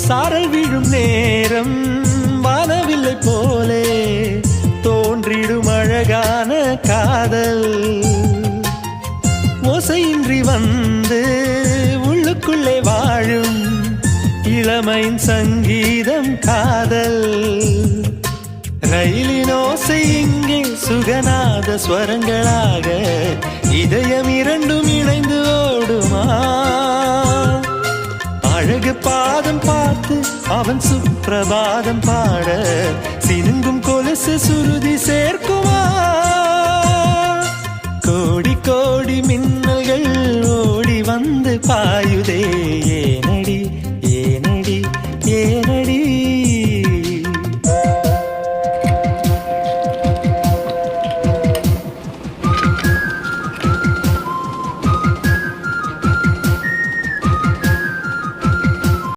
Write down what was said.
சாரல் விழும் நேரம் வானவில்லை போலே தோன்றிடும் அழகான காதல் ஓசையின்றி வந்து உள்ளுக்குள்ளே வாழும் இளமையின் சங்கீதம் காதல் ரயிலின் ஓசை இங்கே சுகநாத ஸ்வரங்களாக இதயம் இரண்டும் இணைந்து ஓடுமா அழகு பாதம் பார்த்து அவன் சுப்பிரபாதம் பாட சினுங்கும் கொலுசு சுருதி